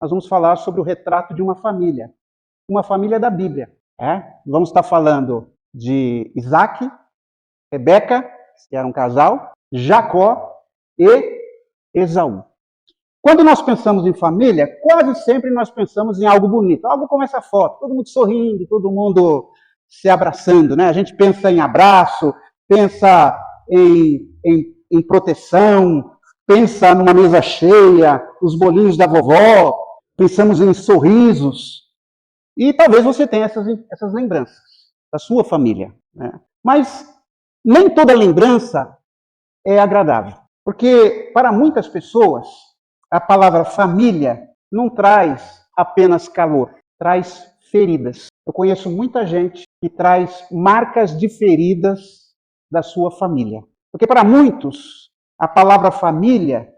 nós vamos falar sobre o retrato de uma família da Bíblia. Vamos estar falando de Isaac, Rebeca, que era um casal, Jacó e Esaú. Quando nós pensamos em família, quase sempre nós pensamos em algo bonito, algo como essa foto, todo mundo sorrindo, todo mundo se abraçando, né? A gente pensa em abraço, pensa em proteção, pensa numa mesa cheia, os bolinhos da vovó, pensamos em sorrisos. E talvez você tenha essas lembranças da sua família, né? Mas nem toda lembrança é agradável. Porque para muitas pessoas, a palavra família não traz apenas calor, traz feridas. Eu conheço muita gente que traz marcas de feridas da sua família. Porque para muitos, a palavra família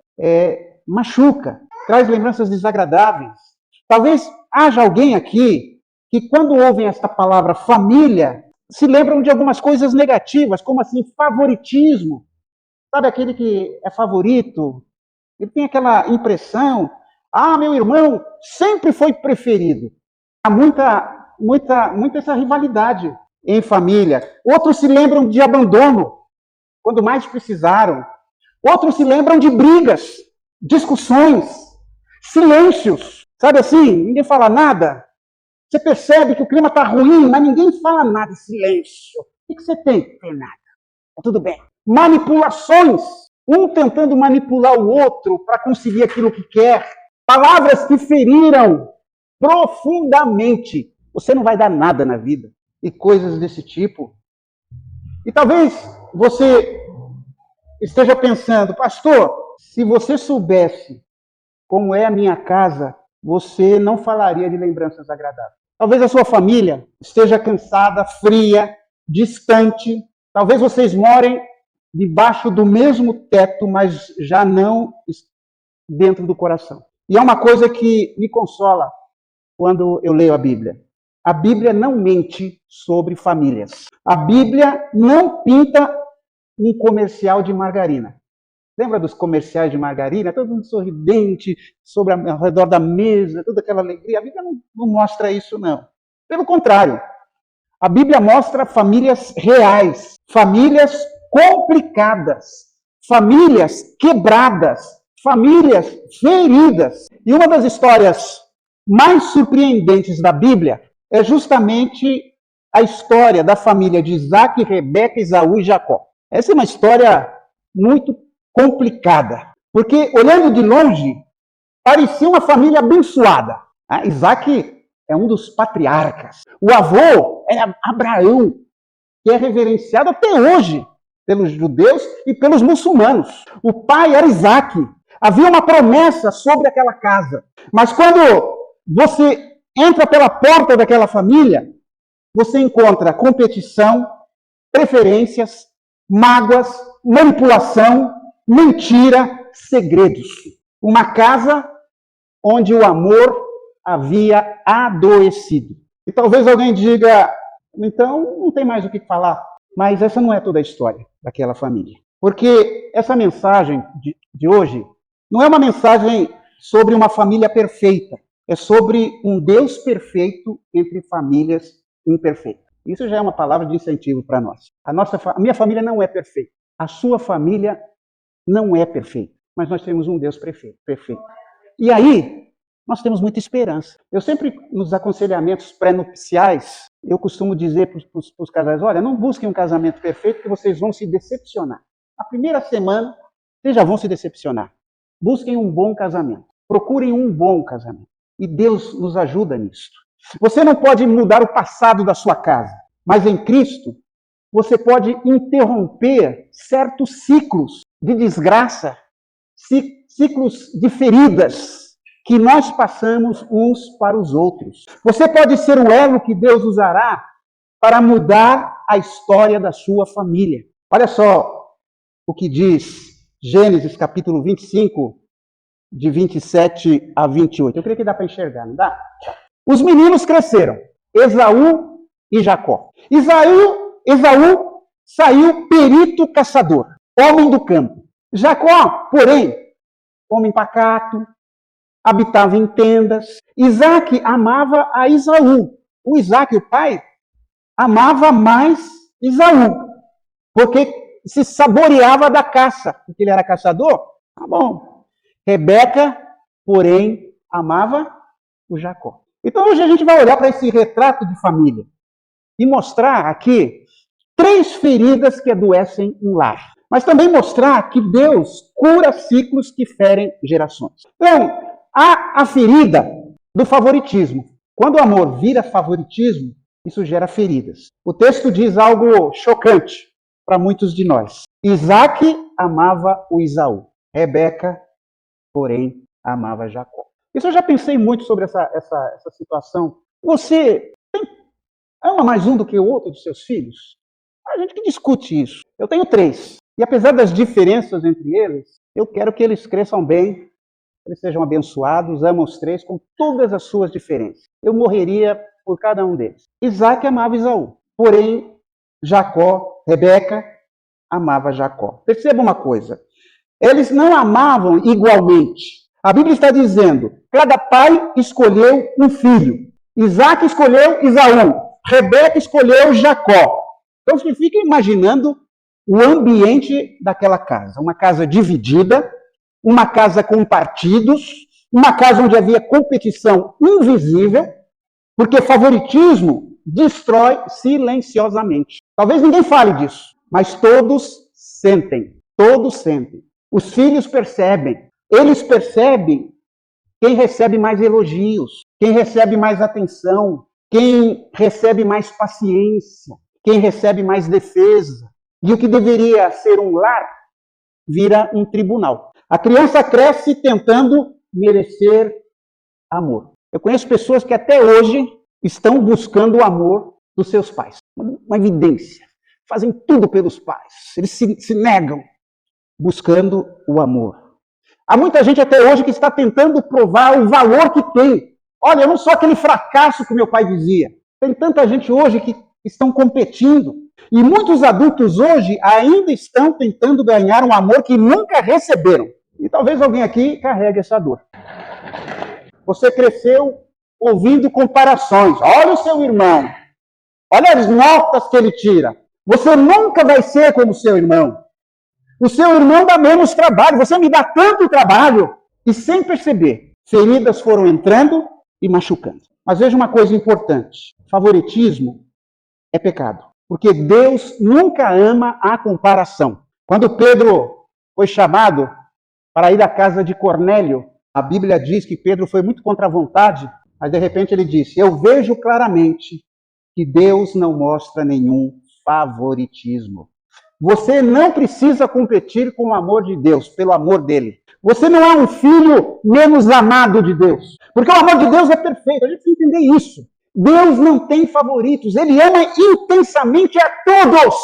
machuca, traz lembranças desagradáveis. Talvez haja alguém aqui que quando ouvem esta palavra família, se lembram de algumas coisas negativas, como assim, favoritismo. Sabe aquele que é favorito? Ele tem aquela impressão, meu irmão sempre foi preferido. Há muita essa rivalidade em família. Outros se lembram de abandono, quando mais precisaram. Outros se lembram de brigas, discussões, silêncios. Sabe assim, ninguém fala nada. Você percebe que o clima está ruim, mas ninguém fala nada, silêncio. O que você tem? Não tem nada. Tá tudo bem. Manipulações, um tentando manipular o outro para conseguir aquilo que quer. Palavras que feriram profundamente. Você não vai dar nada na vida. E coisas desse tipo. E talvez você esteja pensando, pastor, se você soubesse como é a minha casa, você não falaria de lembranças agradáveis. Talvez a sua família esteja cansada, fria, distante. Talvez vocês morem debaixo do mesmo teto, mas já não dentro do coração. E é uma coisa que me consola quando eu leio a Bíblia. A Bíblia não mente sobre famílias. A Bíblia não pinta um comercial de margarina. Lembra dos comerciais de margarina? Todo mundo sorridente, ao redor da mesa, toda aquela alegria. A Bíblia não mostra isso, não. Pelo contrário, a Bíblia mostra famílias reais, famílias complicadas, famílias quebradas, famílias feridas. E uma das histórias mais surpreendentes da Bíblia é justamente a história da família de Isaac, Rebeca, Esaú e Jacó. Essa é uma história muito complicada, porque olhando de longe, parecia uma família abençoada. Isaac é um dos patriarcas. O avô era Abraão, que é reverenciado até hoje pelos judeus e pelos muçulmanos. O pai era Isaac. Havia uma promessa sobre aquela casa. Mas quando você entra pela porta daquela família, você encontra competição, preferências, mágoas, manipulação, mentira, segredos. Uma casa onde o amor havia adoecido. E talvez alguém diga, então não tem mais o que falar. Mas essa não é toda a história daquela família. Porque essa mensagem de hoje não é uma mensagem sobre uma família perfeita. É sobre um Deus perfeito entre famílias imperfeitas. Isso já é uma palavra de incentivo para nós. A minha família não é perfeita. A sua família não é perfeita. Mas nós temos um Deus perfeito. E aí, nós temos muita esperança. Eu sempre, nos aconselhamentos pré-nupciais, eu costumo dizer para os casais, olha, não busquem um casamento perfeito que vocês vão se decepcionar. A primeira semana, vocês já vão se decepcionar. Busquem um bom casamento. Procurem um bom casamento. E Deus nos ajuda nisso. Você não pode mudar o passado da sua casa, mas em Cristo, você pode interromper certos ciclos de desgraça, ciclos de feridas que nós passamos uns para os outros. Você pode ser o elo que Deus usará para mudar a história da sua família. Olha só o que diz Gênesis capítulo 25, de 27 a 28. Eu creio que dá para enxergar, não dá? Os meninos cresceram, Esaú e Jacó. Esaú saiu perito caçador, homem do campo. Jacó, porém, homem pacato, habitava em tendas. Isaac amava a Esaú. O Isaac, o pai, amava mais Esaú, porque se saboreava da caça, porque ele era caçador. Tá bom. Rebeca, porém, amava o Jacó. Então hoje a gente vai olhar para esse retrato de família e mostrar aqui 3 feridas que adoecem um lar. Mas também mostrar que Deus cura ciclos que ferem gerações. Então, há a ferida do favoritismo. Quando o amor vira favoritismo, isso gera feridas. O texto diz algo chocante para muitos de nós. Isaac amava o Esaú. Rebeca, porém, amava Jacó. Isso eu já pensei muito sobre essa situação. Você ama mais um do que o outro dos seus filhos? A gente que discute isso. Eu tenho 3. E apesar das diferenças entre eles, eu quero que eles cresçam bem, eles sejam abençoados, amo os 3 com todas as suas diferenças. Eu morreria por cada um deles. Isaac amava Esaú. Porém, Rebeca amava Jacó. Perceba uma coisa. Eles não amavam igualmente. A Bíblia está dizendo, cada pai escolheu um filho. Isaac escolheu Esaú. Rebeca escolheu Jacó. Então você fica imaginando o ambiente daquela casa. Uma casa dividida, uma casa com partidos, uma casa onde havia competição invisível, porque favoritismo destrói silenciosamente. Talvez ninguém fale disso, mas todos sentem. Todos sentem. Os filhos percebem. Eles percebem quem recebe mais elogios, quem recebe mais atenção, quem recebe mais paciência, quem recebe mais defesa. E o que deveria ser um lar vira um tribunal. A criança cresce tentando merecer amor. Eu conheço pessoas que até hoje estão buscando o amor dos seus pais. Uma evidência. Fazem tudo pelos pais. Eles se negam buscando o amor. Há muita gente até hoje que está tentando provar o valor que tem. Olha, eu não sou aquele fracasso que meu pai dizia. Tem tanta gente hoje que estão competindo. E muitos adultos hoje ainda estão tentando ganhar um amor que nunca receberam. E talvez alguém aqui carregue essa dor. Você cresceu ouvindo comparações. Olha o seu irmão. Olha as notas que ele tira. Você nunca vai ser como o seu irmão. O seu irmão dá menos trabalho. Você me dá tanto trabalho. E sem perceber, feridas foram entrando e machucando. Mas veja uma coisa importante. Favoritismo é pecado. Porque Deus nunca ama a comparação. Quando Pedro foi chamado para ir à casa de Cornélio, a Bíblia diz que Pedro foi muito contra a vontade, mas de repente ele disse, eu vejo claramente que Deus não mostra nenhum favoritismo. Você não precisa competir com o amor de Deus, pelo amor dele. Você não é um filho menos amado de Deus. Porque o amor de Deus é perfeito, a gente precisa entender isso. Deus não tem favoritos, ele ama intensamente a todos.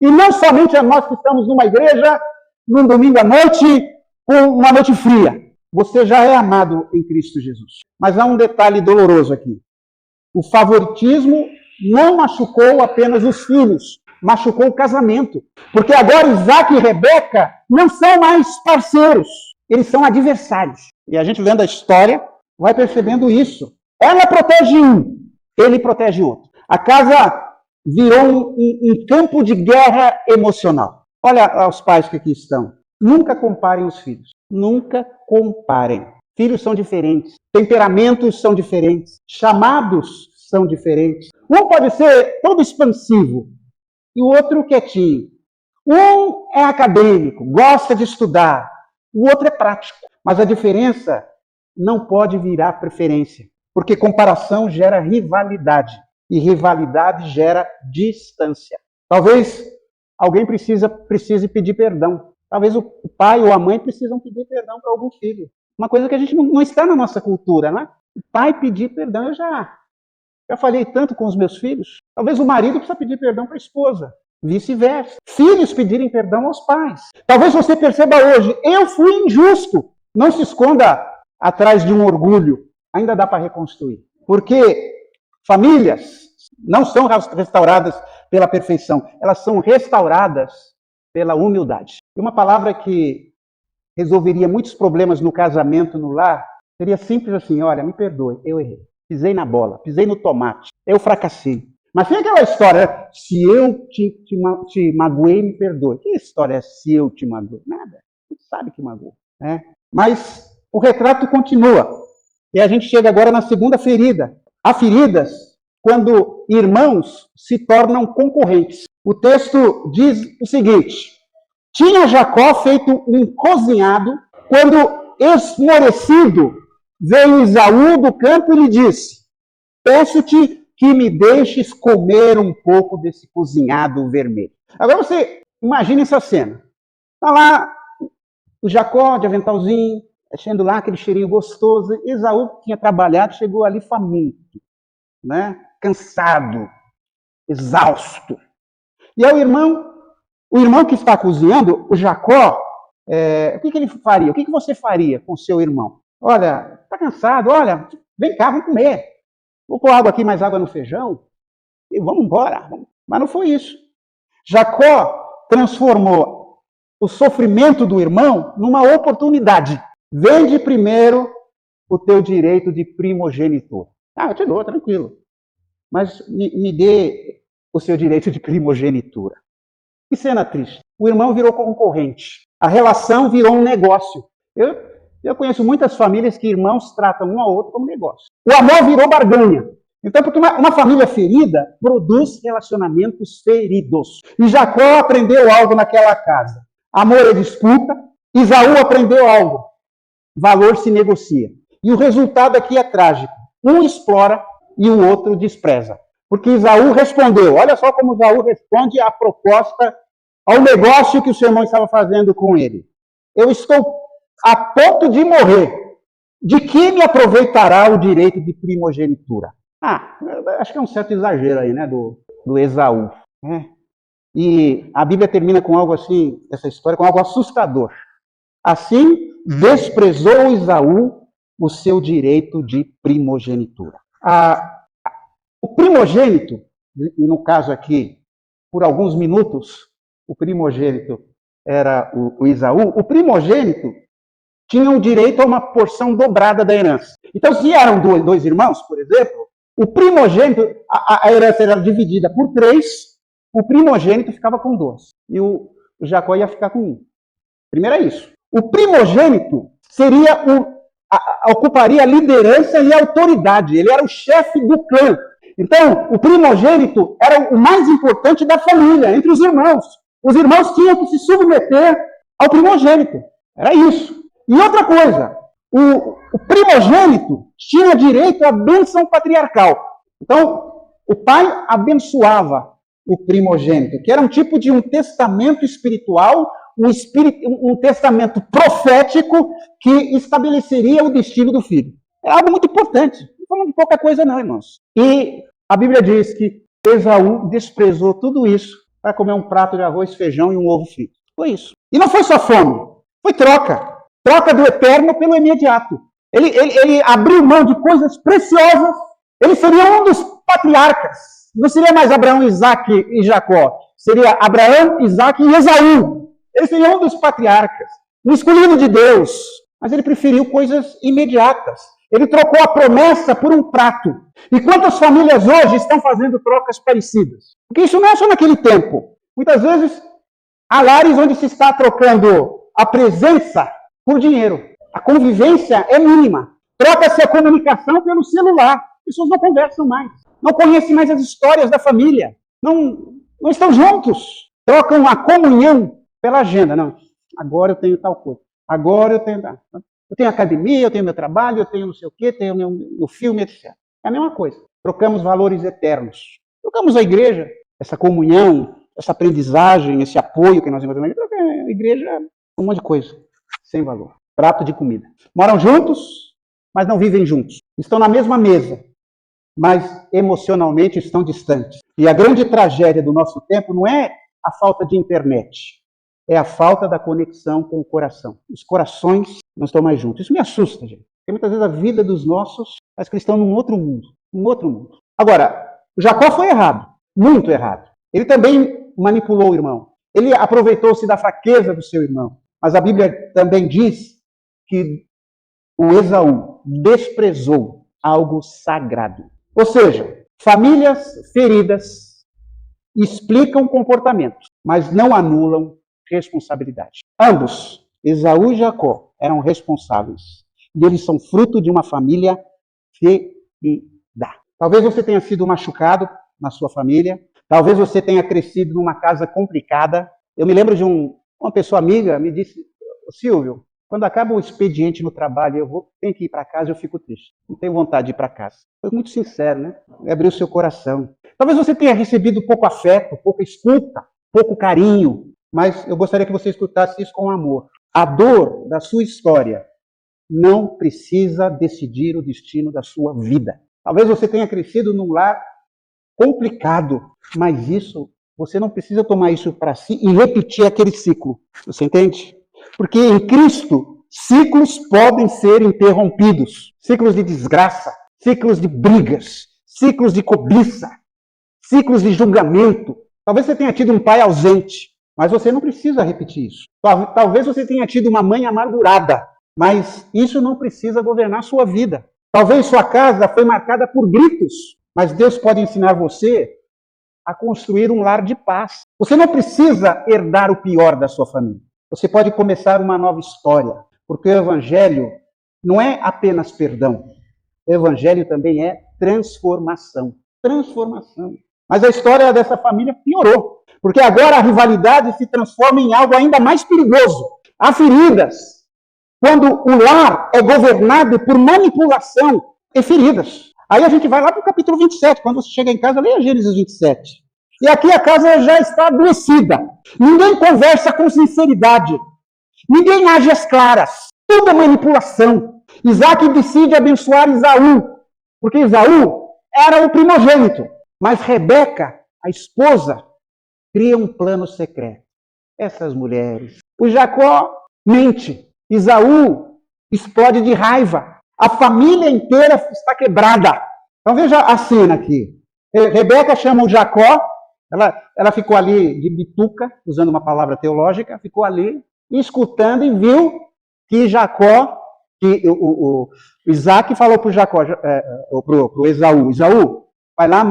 E não somente a nós que estamos numa igreja, num domingo à noite, com uma noite fria. Você já é amado em Cristo Jesus. Mas há um detalhe doloroso aqui. O favoritismo não machucou apenas os filhos, machucou o casamento. Porque agora Isaac e Rebeca não são mais parceiros, eles são adversários. E a gente lendo a história vai percebendo isso. Ela protege um, ele protege o outro. A casa virou um campo de guerra emocional. Olha os pais que aqui estão. Nunca comparem os filhos. Nunca comparem. Filhos são diferentes. Temperamentos são diferentes. Chamados são diferentes. Um pode ser todo expansivo e o outro quietinho. Um é acadêmico, gosta de estudar. O outro é prático. Mas a diferença não pode virar preferência. Porque comparação gera rivalidade. E rivalidade gera distância. Talvez alguém precise pedir perdão. Talvez o pai ou a mãe precisam pedir perdão para algum filho. Uma coisa que a gente não está na nossa cultura, né? O pai pedir perdão, eu já falei tanto com os meus filhos. Talvez o marido precisa pedir perdão para a esposa. Vice-versa. Filhos pedirem perdão aos pais. Talvez você perceba hoje, eu fui injusto. Não se esconda atrás de um orgulho. Ainda dá para reconstruir. Porque famílias não são restauradas pela perfeição. Elas são restauradas pela humildade. E uma palavra que resolveria muitos problemas no casamento, no lar, Seria simples assim, olha, me perdoe, eu errei. Pisei na bola, pisei no tomate, eu fracassei. Mas tem aquela história, se eu te magoei, me perdoe. Que história é se eu te magoei? Nada. Você sabe que magoou. Né? Mas o retrato continua. E a gente chega agora na segunda ferida. Há feridas quando irmãos se tornam concorrentes. O texto diz o seguinte: tinha Jacó feito um cozinhado quando, esmorecido, veio Esaú do campo e lhe disse: peço-te que me deixes comer um pouco desse cozinhado vermelho. Agora você imagina essa cena. Está lá o Jacó de aventalzinho, achando lá aquele cheirinho gostoso. Esaú tinha trabalhado, chegou ali faminto, né? Cansado, exausto. E aí o irmão que está cozinhando, o Jacó, o que ele faria? O que você faria com o seu irmão? Olha, está cansado, olha, vem cá, vamos comer. Vou pôr água aqui, mais água no feijão, e vamos embora. Mas não foi isso. Jacó transformou o sofrimento do irmão numa oportunidade. Vende primeiro o teu direito de primogenitor. Ah, eu te dou, tranquilo. Mas me dê o seu direito de primogenitura. Que cena triste. O irmão virou concorrente. A relação virou um negócio. Eu conheço muitas famílias que irmãos tratam um ao outro como negócio. O amor virou barganha. Então, porque uma família ferida produz relacionamentos feridos. E Jacó aprendeu algo naquela casa. Amor é disputa. Esaú aprendeu algo. Valor se negocia. E o resultado aqui é trágico. Um explora e o outro despreza. Porque Esaú respondeu. Olha só como Esaú responde à proposta, ao negócio que o seu irmão estava fazendo com ele. Eu estou a ponto de morrer. De que me aproveitará o direito de primogenitura? Acho que é um certo exagero aí, né, do Esaú. Né? E a Bíblia termina com algo assim, essa história, com algo assustador. Assim, desprezou Esaú o seu direito de primogenitura. O primogênito, e no caso aqui, por alguns minutos, o primogênito era o Esaú, o primogênito tinha o direito a uma porção dobrada da herança. Então, se eram dois irmãos, por exemplo, o primogênito, a herança era dividida por 3, o primogênito ficava com 2. E o Jacó ia ficar com 1. Primeiro é isso. O primogênito ocuparia a liderança e a autoridade. Ele era o chefe do clã. Então, o primogênito era o mais importante da família, entre os irmãos. Os irmãos tinham que se submeter ao primogênito. Era isso. E outra coisa, o primogênito tinha direito à bênção patriarcal. Então, o pai abençoava o primogênito, que era um tipo de um testamento espiritual, um testamento profético que estabeleceria o destino do filho. É algo muito importante. Não estou falando de pouca coisa não, irmãos. E a Bíblia diz que Esaú desprezou tudo isso para comer um prato de arroz, feijão e um ovo frito. Foi isso. E não foi só fome, foi troca. Troca do eterno pelo imediato. Ele abriu mão de coisas preciosas. Ele seria um dos patriarcas. Não seria mais Abraão, Isaac e Jacó. Seria Abraão, Isaac e Esaú. Ele seria um dos patriarcas. Um escolhido de Deus. Mas ele preferiu coisas imediatas. Ele trocou a promessa por um prato. E quantas famílias hoje estão fazendo trocas parecidas? Porque isso não é só naquele tempo. Muitas vezes há lares onde se está trocando a presença por dinheiro. A convivência é mínima. Troca-se a comunicação pelo celular. As pessoas não conversam mais. Não conhecem mais as histórias da família. Não estão juntos. Trocam a comunhão pela agenda. Não, agora eu tenho tal coisa. Agora eu tenho academia, eu tenho meu trabalho, eu tenho não sei o quê, tenho meu filme, etc. É a mesma coisa. Trocamos valores eternos. Trocamos a igreja, essa comunhão, essa aprendizagem, esse apoio que nós encontramos. A igreja é um monte de coisa. Sem valor. Prato de comida. Moram juntos, mas não vivem juntos. Estão na mesma mesa, mas emocionalmente estão distantes. E a grande tragédia do nosso tempo não é a falta de internet, é a falta da conexão com o coração. Os corações não estão mais juntos. Isso me assusta, gente. Porque muitas vezes a vida dos nossos parece que estão num outro mundo. Agora, Jacó foi errado, muito errado. Ele também manipulou o irmão. Ele aproveitou-se da fraqueza do seu irmão. Mas a Bíblia também diz que o Esaú desprezou algo sagrado. Ou seja, famílias feridas explicam comportamentos, mas não anulam responsabilidade. Ambos, Esaú e Jacó, eram responsáveis. E eles são fruto de uma família ferida. Talvez você tenha sido machucado na sua família. Talvez você tenha crescido numa casa complicada. Eu me lembro de uma pessoa amiga me disse, Silvio, quando acaba o expediente no trabalho, tenho que ir para casa, eu fico triste. Não tenho vontade de ir para casa. Foi muito sincero, né? Abriu o seu coração. Talvez você tenha recebido pouco afeto, pouca escuta, pouco carinho, mas eu gostaria que você escutasse isso com amor. A dor da sua história não precisa decidir o destino da sua vida. Talvez você tenha crescido num lar complicado, mas você não precisa tomar isso para si e repetir aquele ciclo. Você entende? Porque em Cristo, ciclos podem ser interrompidos. Ciclos de desgraça, ciclos de brigas, ciclos de cobiça, ciclos de julgamento. Talvez você tenha tido um pai ausente, mas você não precisa repetir isso. Talvez você tenha tido uma mãe amargurada, mas isso não precisa governar sua vida. Talvez sua casa foi marcada por gritos, mas Deus pode ensinar você a construir um lar de paz. Você não precisa herdar o pior da sua família. Você pode começar uma nova história, porque o Evangelho não é apenas perdão. O Evangelho também é transformação. Transformação. Mas a história dessa família piorou, porque agora a rivalidade se transforma em algo ainda mais perigoso. Há feridas. Quando o lar é governado por manipulação e feridas. Aí a gente vai lá para o capítulo 27. Quando você chega em casa, leia Gênesis 27. E aqui a casa já está adoecida. Ninguém conversa com sinceridade. Ninguém age às claras. Tudo é manipulação. Isaac decide abençoar Esaú, porque Esaú era o primogênito. Mas Rebeca, a esposa, cria um plano secreto. Essas mulheres. O Jacó mente. Esaú explode de raiva. A família inteira está quebrada. Então veja a cena aqui. Rebeca chama o Jacó. Ela ficou ali de bituca, usando uma palavra teológica, ficou ali escutando e viu que Jacó, o Isaac falou para o Jacó, para o Esaú, Esaú, vai lá,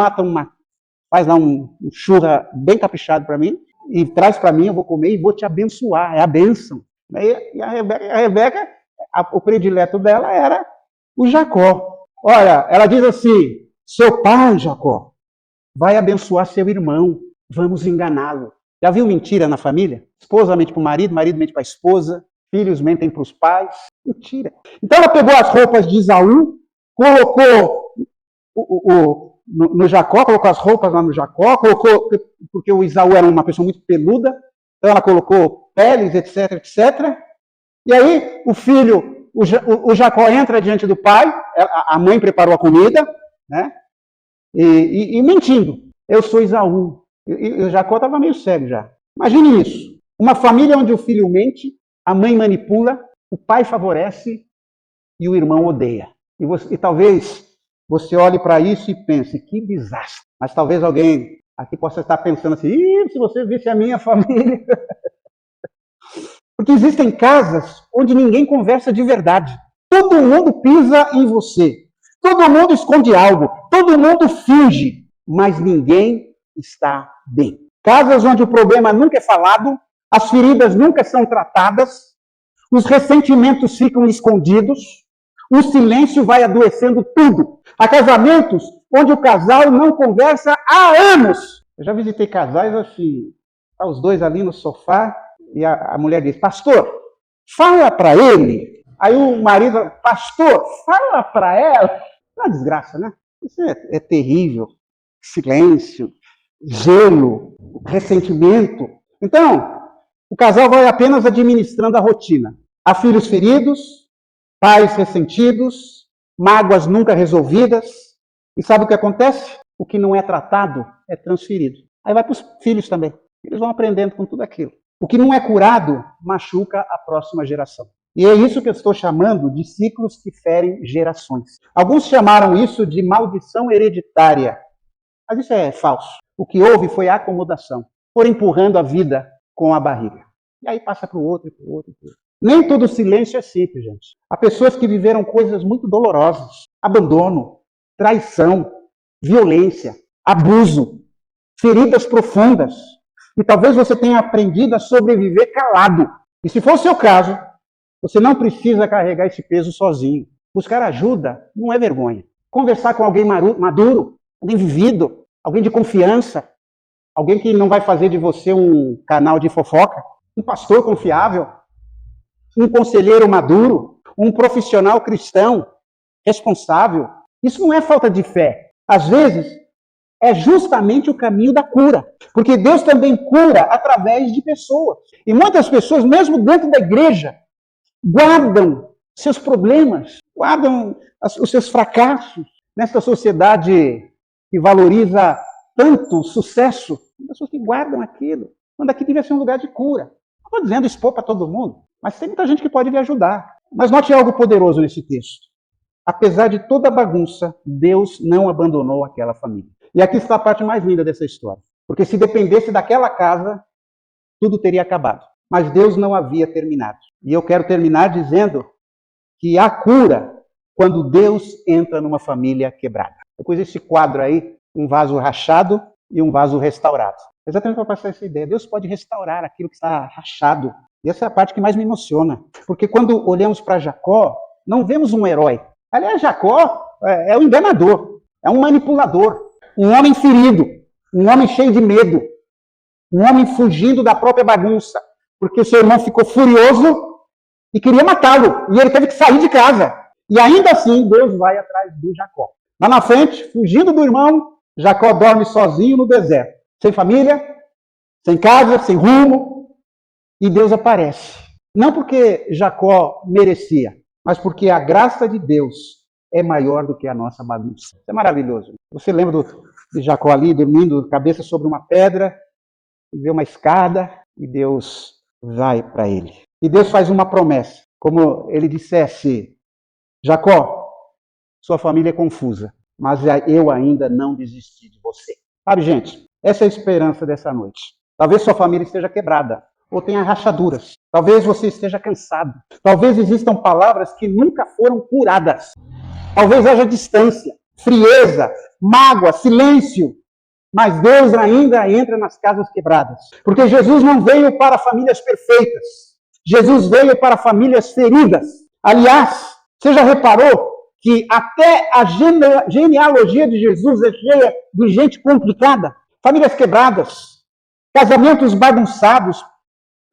faz lá um churra bem caprichado para mim e traz para mim, eu vou comer e vou te abençoar, é a bênção. E a Rebeca, o predileto dela era o Jacó. Olha, ela diz assim, seu pai, Jacó, vai abençoar seu irmão, vamos enganá-lo. Já viu mentira na família? Esposa mente para o marido mente para a esposa, filhos mentem para os pais. Mentira. Então ela pegou as roupas de Esaú, colocou no Jacó, colocou as roupas lá no Jacó, colocou, porque o Esaú era uma pessoa muito peluda, então ela colocou peles, etc, etc. E aí o filho, o Jacó entra diante do pai, a mãe preparou a comida, né? E mentindo, eu sou Esaú. E o Jacó estava meio cego já. Imagine isso. Uma família onde o filho mente, a mãe manipula, o pai favorece e o irmão odeia. E talvez você olhe para isso e pense, que desastre. Mas talvez alguém aqui possa estar pensando assim, se você visse a minha família. Porque existem casas onde ninguém conversa de verdade. Todo mundo pisa em você. Todo mundo esconde algo. Todo mundo finge. Mas ninguém está bem. Casas onde o problema nunca é falado, as feridas nunca são tratadas, os ressentimentos ficam escondidos, o silêncio vai adoecendo tudo. Há casamentos onde o casal não conversa há anos. Eu já visitei casais assim, tá os dois ali no sofá, e a mulher diz, pastor, fala para ele. Aí o marido, pastor, fala para ela. Uma desgraça, né? Isso é terrível. Silêncio, gelo, ressentimento. Então, o casal vai apenas administrando a rotina. Há filhos feridos, pais ressentidos, mágoas nunca resolvidas. E sabe o que acontece? O que não é tratado é transferido. Aí vai para os filhos também. Eles vão aprendendo com tudo aquilo. O que não é curado machuca a próxima geração. E é isso que eu estou chamando de ciclos que ferem gerações. Alguns chamaram isso de maldição hereditária. Mas isso é falso. O que houve foi a acomodação. Por empurrando a vida com a barriga. E aí passa para o outro, para o outro, para o outro. Nem todo silêncio é simples, gente. Há pessoas que viveram coisas muito dolorosas. Abandono, traição, violência, abuso, feridas profundas. E talvez você tenha aprendido a sobreviver calado. E se for o seu caso, você não precisa carregar esse peso sozinho. Buscar ajuda não é vergonha. Conversar com alguém maduro, alguém vivido, alguém de confiança, alguém que não vai fazer de você um canal de fofoca, um pastor confiável, um conselheiro maduro, um profissional cristão responsável. Isso não é falta de fé. Às vezes, é justamente o caminho da cura. Porque Deus também cura através de pessoas. E muitas pessoas, mesmo dentro da igreja, guardam seus problemas, guardam os seus fracassos. Nesta sociedade que valoriza tanto o sucesso, pessoas que guardam aquilo, quando aqui devia ser um lugar de cura. Não estou dizendo expor para todo mundo, mas tem muita gente que pode lhe ajudar. Mas note algo poderoso nesse texto. Apesar de toda a bagunça, Deus não abandonou aquela família. E aqui está a parte mais linda dessa história. Porque se dependesse daquela casa, tudo teria acabado. Mas Deus não havia terminado. E eu quero terminar dizendo que há cura quando Deus entra numa família quebrada. Eu pus esse quadro aí, um vaso rachado e um vaso restaurado. Exatamente para passar essa ideia. Deus pode restaurar aquilo que está rachado. E essa é a parte que mais me emociona. Porque quando olhamos para Jacó, não vemos um herói. Aliás, Jacó é um enganador, é um manipulador, um homem ferido, um homem cheio de medo, um homem fugindo da própria bagunça, porque seu irmão ficou furioso e queria matá-lo, e ele teve que sair de casa. E ainda assim, Deus vai atrás do Jacó. Lá na frente, fugindo do irmão, Jacó dorme sozinho no deserto, sem família, sem casa, sem rumo, e Deus aparece. Não porque Jacó merecia, mas porque a graça de Deus é maior do que a nossa bagunça. Isso é maravilhoso. Você lembra de Jacó ali, dormindo, cabeça sobre uma pedra, e vê uma escada, e Deus vai para ele. E Deus faz uma promessa, como ele dissesse: Jacó, sua família é confusa, mas eu ainda não desisti de você. Sabe, gente, essa é a esperança dessa noite. Talvez sua família esteja quebrada, ou tenha rachaduras. Talvez você esteja cansado. Talvez existam palavras que nunca foram curadas. Talvez haja distância, frieza, mágoa, silêncio. Mas Deus ainda entra nas casas quebradas. Porque Jesus não veio para famílias perfeitas. Jesus veio para famílias feridas. Aliás, você já reparou que até a genealogia de Jesus é cheia de gente complicada? Famílias quebradas, casamentos bagunçados,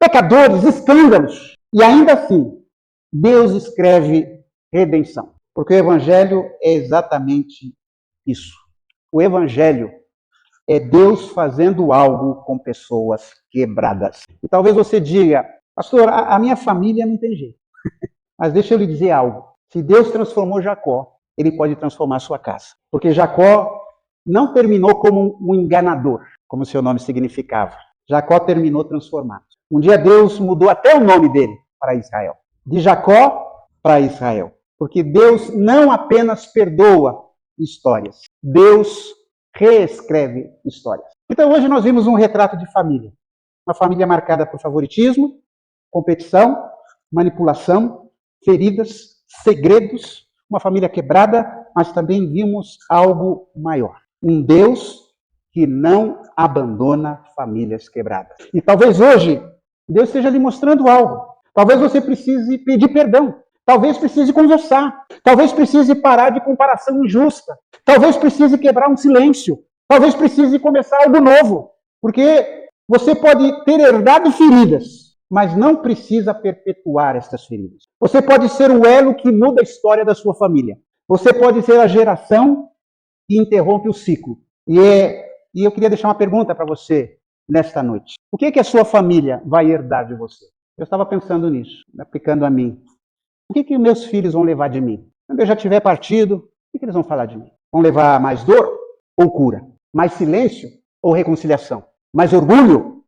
pecadores, escândalos. E ainda assim, Deus escreve redenção. Porque o Evangelho é exatamente isso. O Evangelho é Deus fazendo algo com pessoas quebradas. E talvez você diga: pastor, a minha família não tem jeito. Mas deixa eu lhe dizer algo. Se Deus transformou Jacó, ele pode transformar a sua casa. Porque Jacó não terminou como um enganador, como seu nome significava. Jacó terminou transformado. Um dia Deus mudou até o nome dele para Israel. De Jacó para Israel. Porque Deus não apenas perdoa histórias. Deus reescreve histórias. Então hoje nós vimos um retrato de família. Uma família marcada por favoritismo, competição, manipulação, feridas, segredos. Uma família quebrada, mas também vimos algo maior. Um Deus que não abandona famílias quebradas. E talvez hoje Deus esteja lhe mostrando algo. Talvez você precise pedir perdão. Talvez precise conversar. Talvez precise parar de comparação injusta. Talvez precise quebrar um silêncio. Talvez precise começar algo novo. Porque você pode ter herdado feridas, mas não precisa perpetuar estas feridas. Você pode ser o elo que muda a história da sua família. Você pode ser a geração que interrompe o ciclo. E eu queria deixar uma pergunta para você nesta noite. O que a sua família vai herdar de você? Eu estava pensando nisso, aplicando a mim. O que meus filhos vão levar de mim? Quando eu já tiver partido, o que eles vão falar de mim? Vão levar mais dor ou cura? Mais silêncio ou reconciliação? Mais orgulho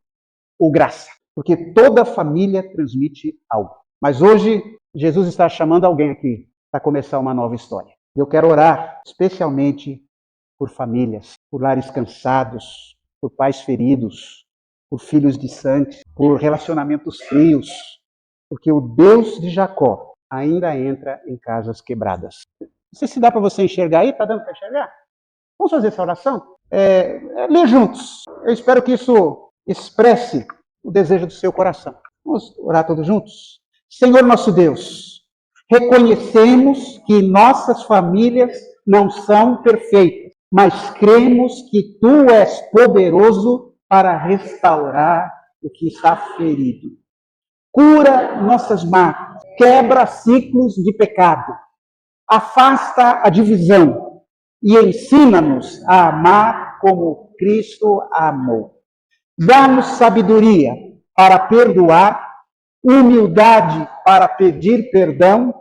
ou graça? Porque toda família transmite algo. Mas hoje, Jesus está chamando alguém aqui para começar uma nova história. Eu quero orar especialmente por famílias, por lares cansados, por pais feridos, por filhos distantes, por relacionamentos frios, porque o Deus de Jacó ainda entra em casas quebradas. Não sei se dá para você enxergar aí, está dando para enxergar? Vamos fazer essa oração? Ler juntos. Eu espero que isso expresse o desejo do seu coração. Vamos orar todos juntos? Senhor nosso Deus, reconhecemos que nossas famílias não são perfeitas, mas cremos que Tu és poderoso para restaurar o que está ferido. Cura nossas mágoas, quebra ciclos de pecado, afasta a divisão e ensina-nos a amar como Cristo amou. Dá-nos sabedoria para perdoar, humildade para pedir perdão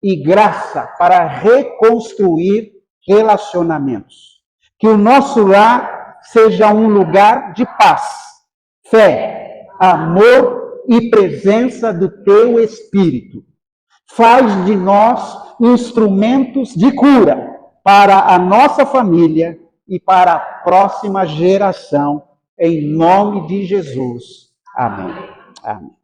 e graça para reconstruir relacionamentos. Que o nosso lar seja um lugar de paz, fé, amor e presença do Teu Espírito. Faz de nós instrumentos de cura para a nossa família e para a próxima geração, em nome de Jesus. Amém. Amém.